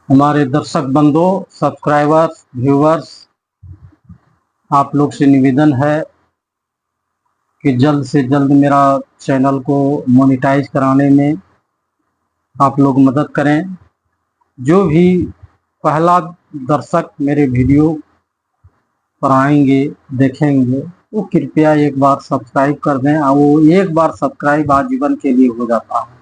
हमारे दर्शक बंधुओं, सब्सक्राइबर्स, व्यूवर्स, आप लोग से निवेदन है कि जल्द से जल्द मेरा चैनल को मोनेटाइज कराने में आप लोग मदद करें। जो भी पहला दर्शक मेरे वीडियो पर आएंगे, देखेंगे, वो कृपया एक बार सब्सक्राइब कर दें। और वो एक बार सब्सक्राइब आजीवन के लिए हो जाता है।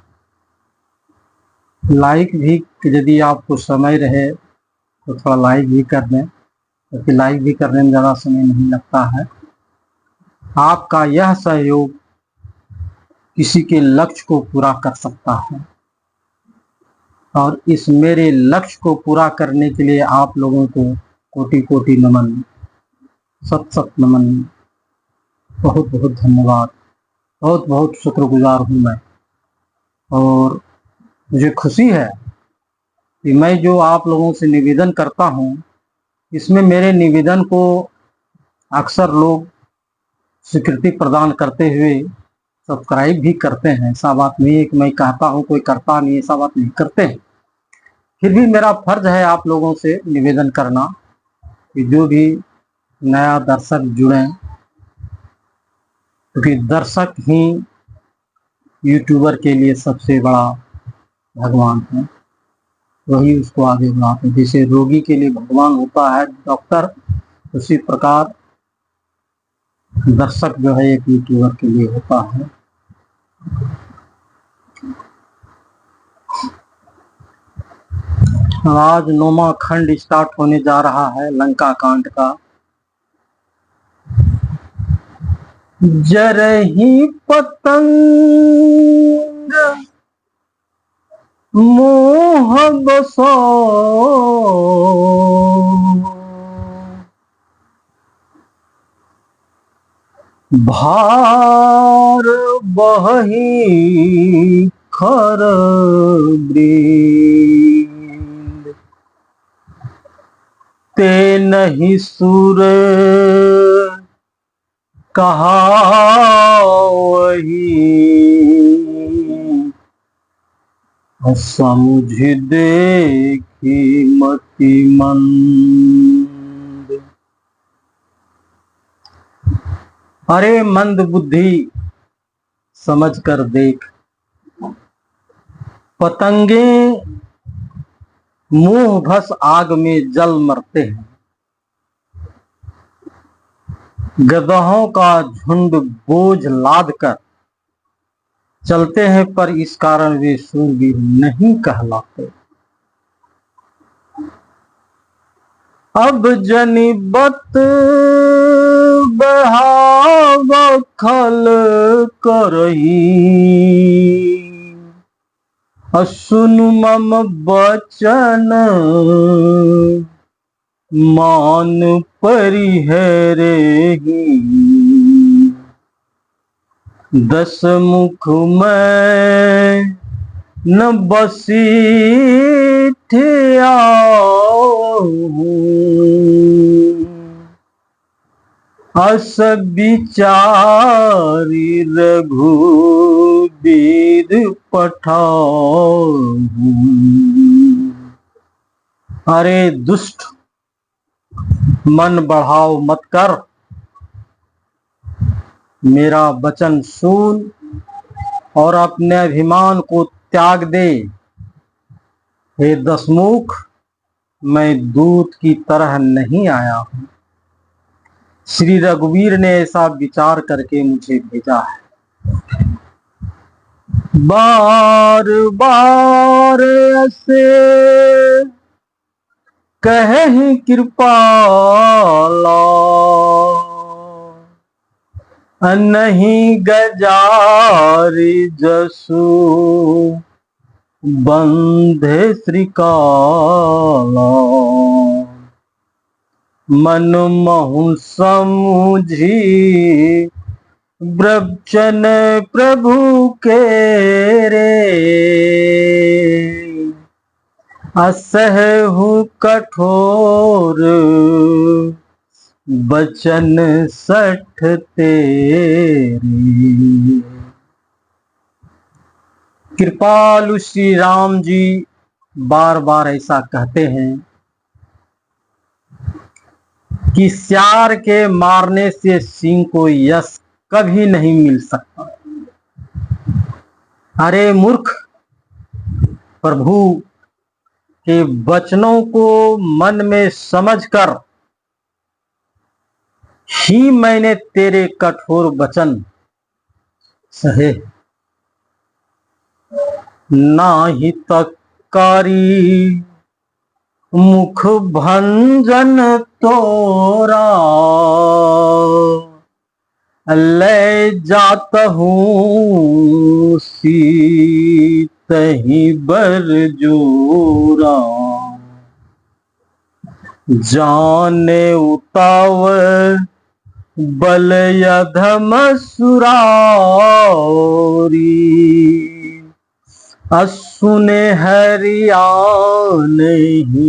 लाइक भी यदि आपको समय रहे तो थोड़ा लाइक भी कर दें, क्योंकि लाइक भी करने में ज़्यादा समय नहीं लगता है। आपका यह सहयोग किसी के लक्ष्य को पूरा कर सकता है, और इस मेरे लक्ष्य को पूरा करने के लिए आप लोगों को कोटि कोटि नमन, सत सत नमन, बहुत बहुत धन्यवाद, बहुत बहुत शुक्रगुजार हूँ मैं। और मुझे खुशी है कि मैं जो आप लोगों से निवेदन करता हूँ, इसमें मेरे निवेदन को अक्सर लोग स्वीकृति प्रदान करते हुए सब्सक्राइब भी करते हैं। ऐसा बात नहीं है कि मैं कहता हूँ कोई करता नहीं, ऐसा बात नहीं, करते हैं। फिर भी मेरा फर्ज है आप लोगों से निवेदन करना कि जो भी नया दर्शक जुड़े, क्योंकि दर्शक ही यूट्यूबर के लिए सबसे बड़ा भगवान है, वही उसको आगे बढ़ाते हैं। जैसे रोगी के लिए भगवान होता है डॉक्टर, उसी प्रकार दर्शक जो है एक यूट्यूबर के लिए होता है। आज 9वां खंड स्टार्ट होने जा रहा है लंका कांड का। जरही पतंग मोह बसो, भार बही खर वृंद, ते नहीं सुर कहा वही, समुझ देखी मति मंद। अरे मंद बुद्धि, समझ कर देख, पतंगे मुंह भस आग में जल मरते हैं। गदहों का झुंड बोझ लाद कर चलते हैं, पर इस कारण वे शूरवीर नहीं कहलाते। अब जनिबत बहाव खल करही, सुन मम बचन मान परिहरेहि। 10 मुख में न बसी अस विचारी रघुबीर पठाऊ। अरे दुष्ट, मन बढ़ाव मत कर, मेरा वचन सुन और अपने अभिमान को त्याग दे। हे 10 मुख, मैं दूत की तरह नहीं आया हूं। श्री रघुवीर ने ऐसा विचार करके मुझे भेजा है। बार बार ऐसे कहे कृपाला, नहीं गजारी जसु बंधे श्रीकाला। मन महु समुझी वचन प्रभु के रे, असहु कठोर बचन 60 तेरे। कृपालु श्री राम जी बार बार ऐसा कहते हैं कि सियार के मारने से सिंह को यश कभी नहीं मिल सकता। अरे मूर्ख, प्रभु के वचनों को मन में समझकर ही मैंने तेरे कठोर वचन सहे। नाही तकारी मुख भंजन तोरा, ले जात हूँ सीत ही बरजोरा। जाने उतावल बल अधम सुरारी, असुने हरिया नहीं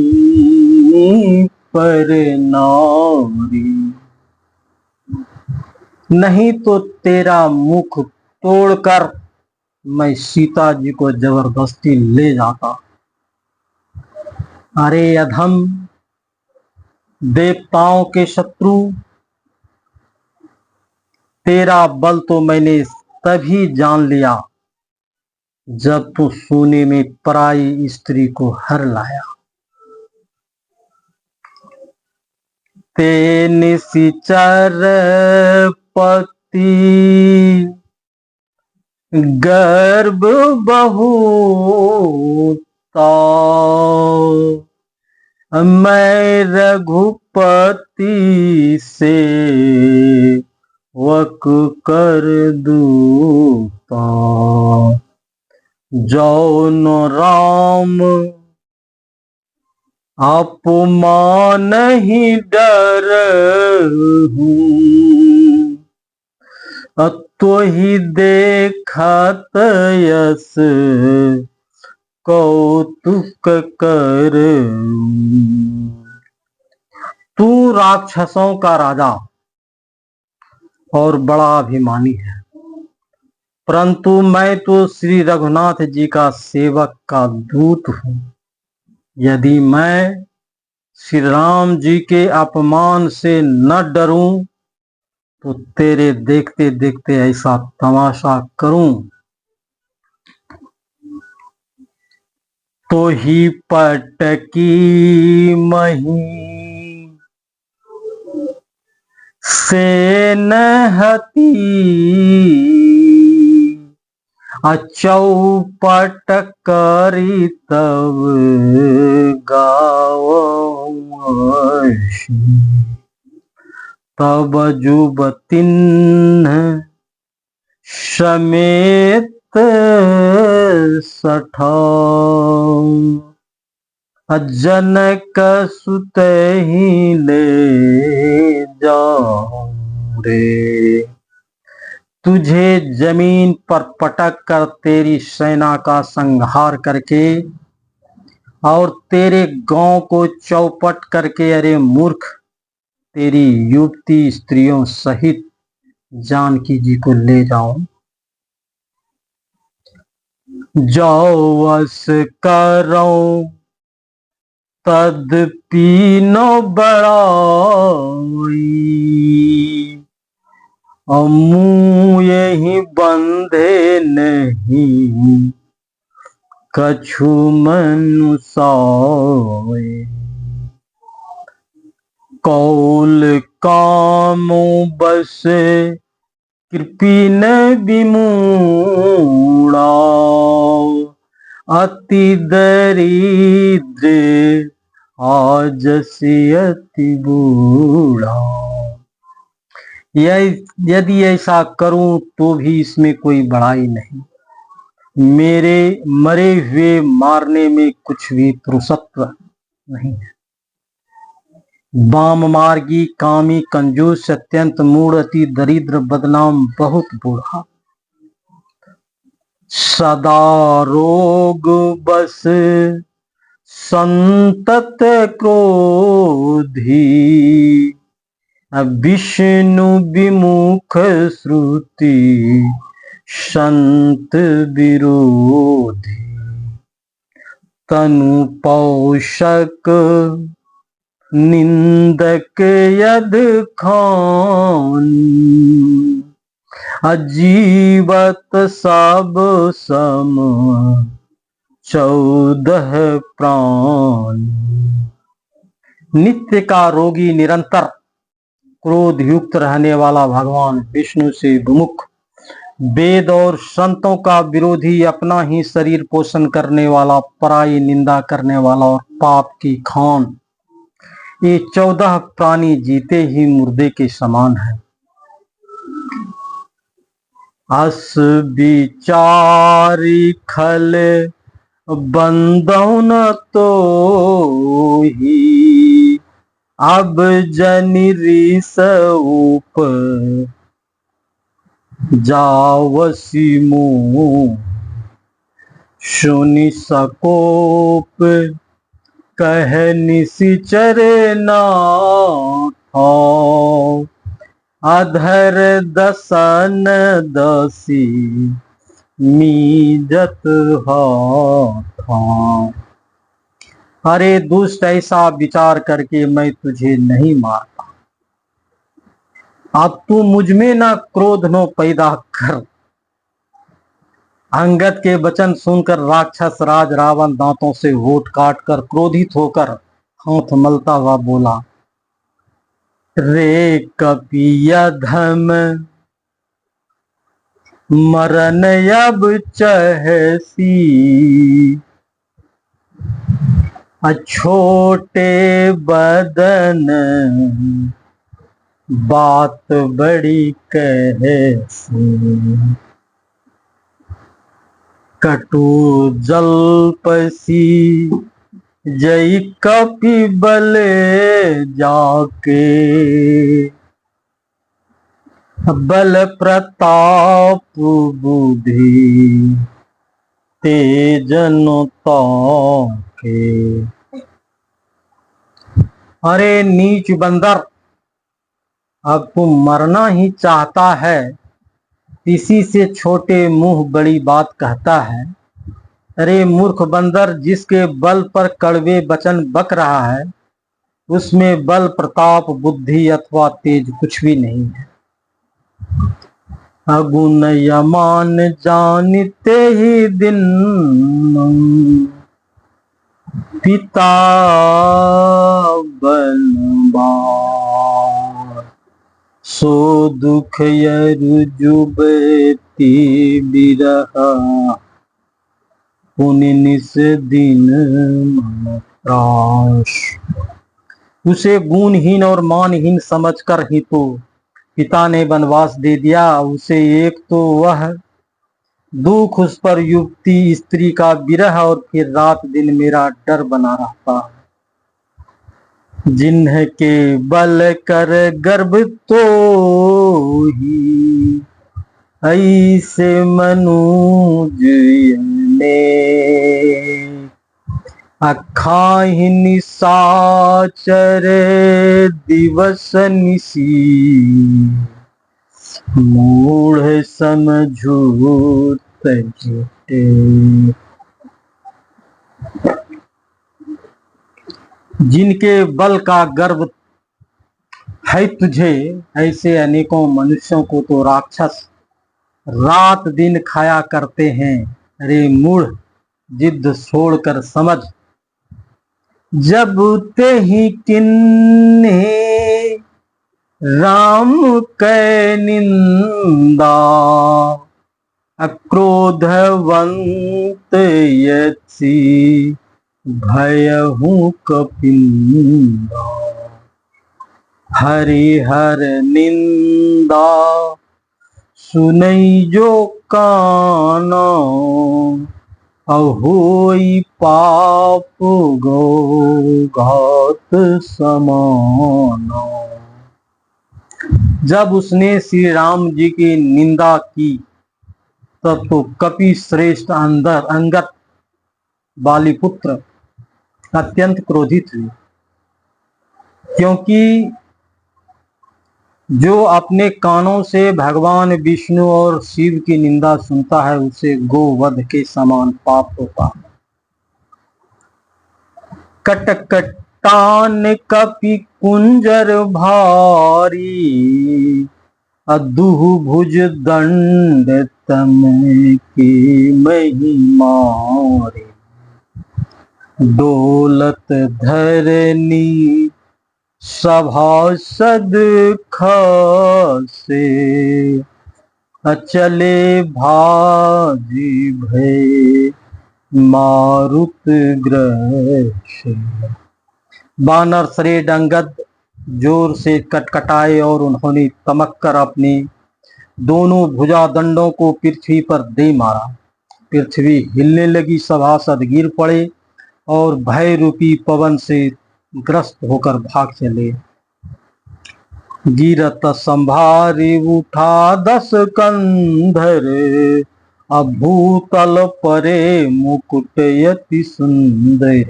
पर नारी। नहीं तो तेरा मुख तोड़कर मैं सीता जी को जबरदस्ती ले जाता। अरे अधम, देवताओं के शत्रु, तेरा बल तो मैंने तभी जान लिया जब तू सोने में पराई स्त्री को हर लाया। ते निशिचर पति गर्भ बहुता, मैं रघुपति से वक कर दूता। जौन राम अपमान ही डर हूँ, तो ही देखत यस कौतुक कर। तू राक्षसों का राजा और बड़ा अभिमानी है, परंतु मैं तो श्री रघुनाथ जी का सेवक का दूत हूँ। यदि मैं श्री राम जी के अपमान से न डरूं तो तेरे देखते देखते ऐसा तमाशा करूं तो ही पटकी मही से नहती, चौपट करी तब गावशी। तब जुबतिन समेत सठा, जनक सुत ही ले जाऊं रे। तुझे जमीन पर पटक कर तेरी सेना का संहार करके और तेरे गांव को चौपट करके, अरे मूर्ख, तेरी युवती स्त्रियों सहित जानकी जी को ले जाऊं। जौवस करो तदपि न बड़ाई, मुँह यही बंधे नहीं कछु मनुसाए। कौल कामो बस कृपिन विमूढ़ा, अति दरिद्र आजसी अति बूढ़ा। यदि ऐसा करूं तो भी इसमें कोई बड़ाई नहीं। मेरे मरे हुए मारने में कुछ भी पुरुषत्व नहीं है। वाम मार्गी, कामी, कंजूस, अत्यंत मूढ़, अति दरिद्र, बदनाम, बहुत बूढ़ा, सदा रोग बस संतत क्रोधी, विष्णु विमुख श्रुति संत विरोधी। तनु पोषक निंदक यद खान, अजीवत सब सम 14 प्राण। नित्य का रोगी, निरंतर क्रोध युक्त रहने वाला भगवान विष्णु से विमुख, वेद और संतों का विरोधी, अपना ही शरीर पोषण करने वाला, पराई निंदा करने वाला और पाप की खान, ये 14 प्राणी जीते ही मुर्दे के समान है। अस विचारी खल बंदौ न तो ही, अब जनि रीस ऊप जावसी मुँह, सुनि सकोप कह निशिचर नाथ, अधर दसन दसी मीजत था। अरे दुष्ट, ऐसा विचार करके मैं तुझे नहीं मारता, अब तू मुझ में न क्रोध नो पैदा कर। अंगद के वचन सुनकर राक्षस राज रावण दांतों से होठ काट कर क्रोधित होकर हाथ मलता हुआ बोला, रे कपियधम मरन अब चहसी, छोटे बदन बात बड़ी कहसी, कटु जल्पसी जय कपि बल जाके, बल प्रताप बुद्धि तेजनता के। अरे नीच बंदर, अब तू मरना ही चाहता है, इसी से छोटे मुंह बड़ी बात कहता है। अरे मूर्ख बंदर, जिसके बल पर कड़वे वचन बक रहा है, उसमें बल, प्रताप, बुद्धि अथवा तेज कुछ भी नहीं है। अगुन यमान जानते ही दिन, पिता बनवार, सो दुख यरु जुबती बिरहा, पुनि निस दिन मन त्रास। उसे गुणहीन और मानहीन समझकर ही तो पिता ने वनवास दे दिया। उसे एक तो वह दुख, उस पर युवती स्त्री का विरह, और फिर रात दिन मेरा डर बना रहता है। जिन्हके बल कर गर्भ तो ही, ऐसे मनुज ने अखाहि निशाचर दिवस निशी, मूढ़ समझूत जुटे। जिनके बल का गर्व है तुझे, ऐसे अनेकों मनुष्यों को तो राक्षस रात दिन खाया करते हैं। अरे मूढ़, जिद छोड़कर समझ, जब ते ही किन्हे राम कै निंदा, अक्रोधवंत यछि भयहु कपिंदा, हरिहर निंदा सुनई जो कानो, अहोई पाप गो घात समानो। जब उसने श्री राम जी की निंदा की, तब तो कपि श्रेष्ठ अंगद बालीपुत्र अत्यंत क्रोधित हुए, क्योंकि जो अपने कानों से भगवान विष्णु और शिव की निंदा सुनता है, उसे गोवध के समान पाप होता है। कटकटान कपि कुंजर भारी, अदुह भुज दंड तम की महिमारी। डोलत धरनी सभासद खासे, अचले भाजी भय मारुत ग्रह। बानर श्रेष्ठ अंगद जोर से कटकटाए और उन्होंने तमक कर अपने दोनों भुजा दंडों को पृथ्वी पर दे मारा। पृथ्वी हिलने लगी, सभासद गिर पड़े और भय रूपी पवन से ग्रस्त होकर भाग चले। गिरत संभारी उठा 10 कंधर, अभूतल परे मुकुट यति सुंदर।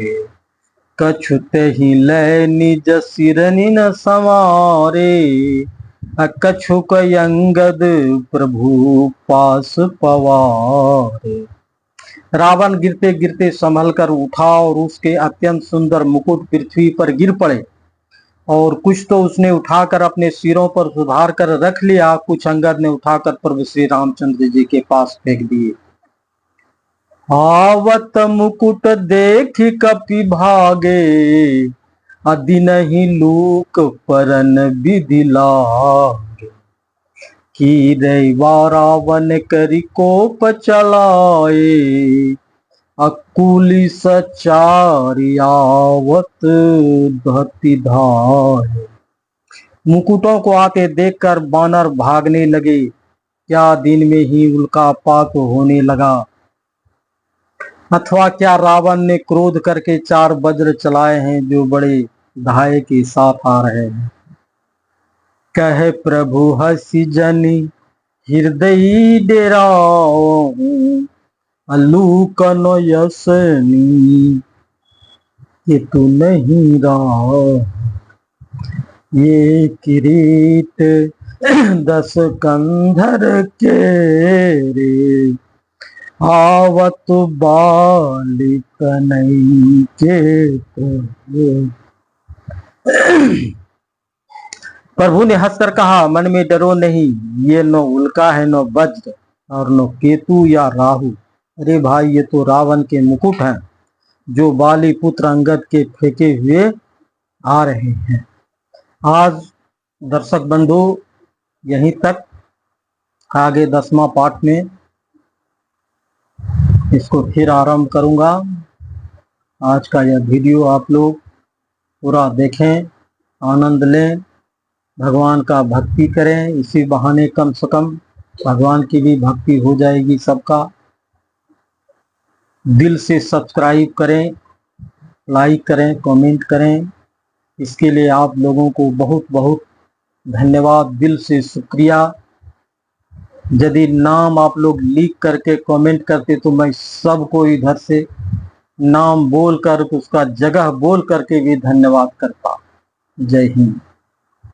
कछुत ही लय निज सिरनि न समारे, कछुक अंगद प्रभु पास पवारे। रावण गिरते गिरते संभल कर उठा और उसके अत्यंत सुंदर मुकुट पृथ्वी पर गिर पड़े, और कुछ तो उसने उठाकर अपने सिरों पर सुधार कर रख लिया, कुछ अंगद ने उठाकर प्रभु श्री रामचंद्र जी के पास फेंक दिए। आवत मुकुट देख कपि भागे, अदिनहि लूक परन विधि लागे। की रावण करि कोप चलाए, अकुली सचारी आवत धति धाये। मुकुटों को आते देखकर बानर भागने लगे। क्या दिन में ही उल्कापात होने लगा, अथवा क्या रावण ने क्रोध करके 4 वज्र चलाए हैं जो बड़े धाये के साथ आ रहे हैं। कहे प्रभु हसी जनि हृदय डेराओ, अलूकन यसनी ये तू नहीं रहा। ये किरीट 10 कंधर के रे, आवत बालिक नहीं के। प्रभु ने हंसकर कहा, मन में डरो नहीं, ये न उल्का है, न वज्र और न केतु या राहु। अरे भाई, ये तो रावण के मुकुट हैं जो बाली पुत्र अंगद के फेंके हुए आ रहे हैं। आज दर्शक बंधु यहीं तक, आगे 10वां पार्ट में इसको फिर आरंभ करूंगा। आज का यह वीडियो आप लोग पूरा देखें, आनंद लें, भगवान का भक्ति करें। इसी बहाने कम से कम भगवान की भी भक्ति हो जाएगी सबका। दिल से सब्सक्राइब करें, लाइक करें, कमेंट करें। इसके लिए आप लोगों को बहुत बहुत धन्यवाद, दिल से शुक्रिया। यदि नाम आप लोग लिख करके कमेंट करते तो मैं सबको इधर से नाम बोल कर, उसका जगह बोल करके भी धन्यवाद करता। जय हिंद।